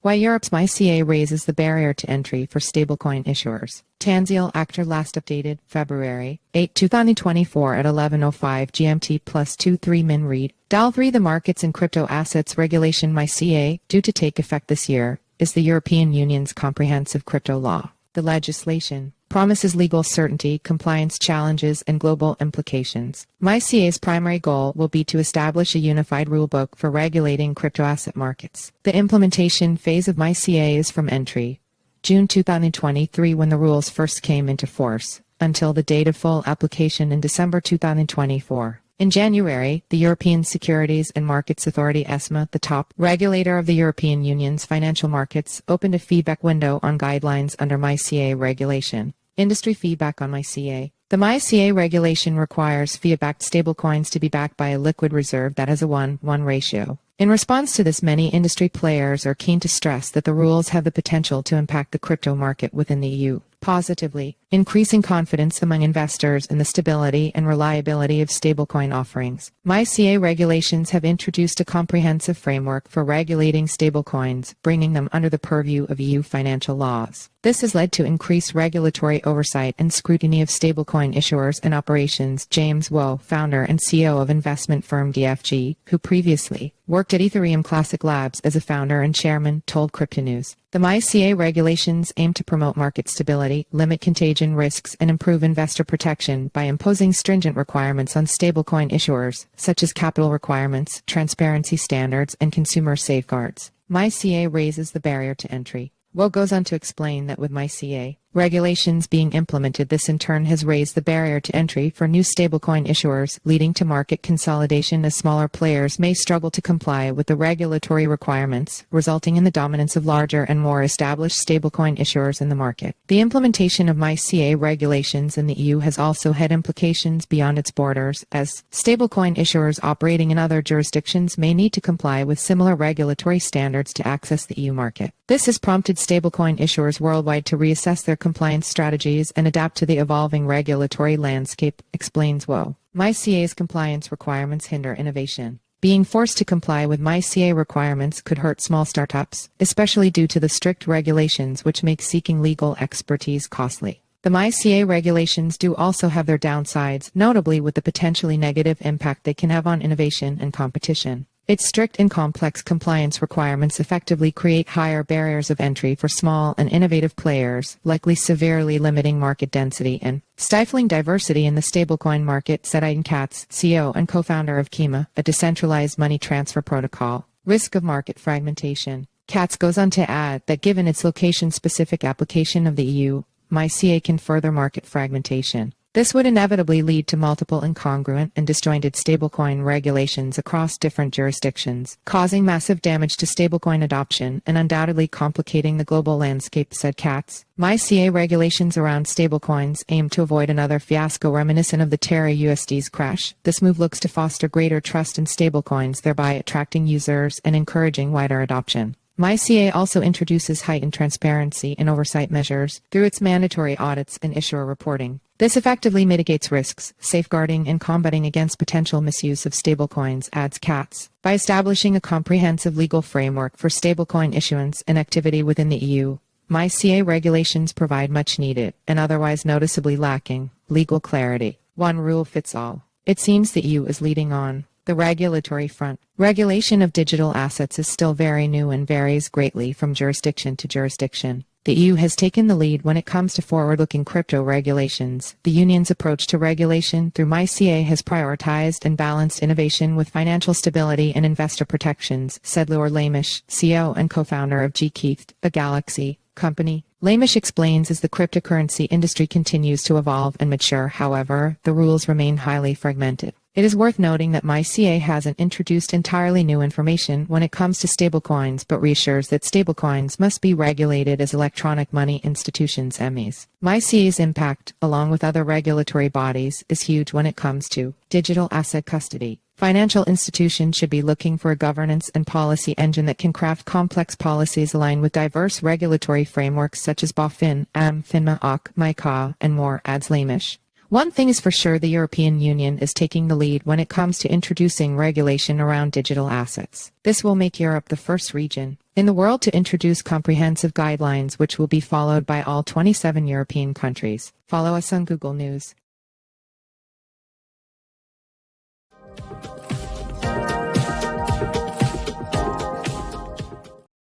Why Europe's MiCA raises the barrier to entry for stablecoin issuers. Tanzeel Akhtar, last updated February 8, 2024 at 11:05 GMT plus 23 min read. DAL 3. The Markets and Crypto Assets Regulation MiCA, due to take effect this year, is the European Union's comprehensive crypto law. The legislation promises legal certainty, compliance challenges, and global implications. MiCA's primary goal will be to establish a unified rulebook for regulating crypto asset markets. The implementation phase of MiCA is from entry, June 2023, when the rules first came into force, until the date of full application in December 2024. In January, the European Securities and Markets Authority ESMA, the top regulator of the European Union's financial markets, opened a feedback window on guidelines under MiCA regulation. Industry feedback on MiCA. The MiCA regulation requires fiat-backed stablecoins to be backed by a liquid reserve that has a 1:1 ratio. In response to this, many industry players are keen to stress that the rules have the potential to impact the crypto market within the EU positively, increasing confidence among investors in the stability and reliability of stablecoin offerings. MiCA regulations have introduced a comprehensive framework for regulating stablecoins, bringing them under the purview of EU financial laws. This has led to increased regulatory oversight and scrutiny of stablecoin issuers and operations. James Wu, founder and CEO of investment firm DFG, who previously worked at Ethereum Classic Labs as a founder and chairman, told Cryptonews. The MiCA regulations aim to promote market stability, limit contagion risks, and improve investor protection by imposing stringent requirements on stablecoin issuers, such as capital requirements, transparency standards, and consumer safeguards. MiCA raises the barrier to entry. Wu goes on to explain that with MiCA regulations being implemented, this in turn has raised the barrier to entry for new stablecoin issuers, leading to market consolidation as smaller players may struggle to comply with the regulatory requirements, resulting in the dominance of larger and more established stablecoin issuers in the market. The implementation of MiCA regulations in the EU has also had implications beyond its borders, as stablecoin issuers operating in other jurisdictions may need to comply with similar regulatory standards to access the EU market. This has prompted stablecoin issuers worldwide to reassess their compliance strategies and adapt to the evolving regulatory landscape, explains Wu. MiCA's compliance requirements hinder innovation. Being forced to comply with MiCA requirements could hurt small startups, especially due to the strict regulations which make seeking legal expertise costly. The MiCA regulations do also have their downsides, notably with the potentially negative impact they can have on innovation and competition. Its strict and complex compliance requirements effectively create higher barriers of entry for small and innovative players, likely severely limiting market density and stifling diversity in the stablecoin market, said Aiden Katz, CEO and co-founder of KEMA, a decentralized money transfer protocol. Risk of market fragmentation. Katz goes on to add that given its location-specific application of the EU, MiCA can further market fragmentation. This would inevitably lead to multiple incongruent and disjointed stablecoin regulations across different jurisdictions, causing massive damage to stablecoin adoption and undoubtedly complicating the global landscape, said Katz. MiCA regulations around stablecoins aim to avoid another fiasco reminiscent of the Terra USD's crash. This move looks to foster greater trust in stablecoins, thereby attracting users and encouraging wider adoption. MiCA also introduces heightened transparency and oversight measures through its mandatory audits and issuer reporting. This effectively mitigates risks, safeguarding and combating against potential misuse of stablecoins, adds Katz. By establishing a comprehensive legal framework for stablecoin issuance and activity within the EU, MiCA regulations provide much needed, and otherwise noticeably lacking, legal clarity. One rule fits all. It seems the EU is leading on the regulatory front. Regulation of digital assets is still very new and varies greatly from jurisdiction to jurisdiction. The EU has taken the lead when it comes to forward-looking crypto regulations. The Union's approach to regulation through MiCA has prioritized and balanced innovation with financial stability and investor protections, said Lord Lamish, CEO and co-founder of Gkeith, a Galaxy company. Lamish explains as the cryptocurrency industry continues to evolve and mature, however, the rules remain highly fragmented. It is worth noting that MiCA hasn't introduced entirely new information when it comes to stablecoins, but reassures that stablecoins must be regulated as electronic money institutions (EMIs). MiCA's impact, along with other regulatory bodies, is huge when it comes to digital asset custody. Financial institutions should be looking for a governance and policy engine that can craft complex policies aligned with diverse regulatory frameworks such as BaFin, FINMA, MiCA, and more, adds Lamish. One thing is for sure, the European Union is taking the lead when it comes to introducing regulation around digital assets. This will make Europe the first region in the world to introduce comprehensive guidelines which will be followed by all 27 European countries. Follow us on Google News.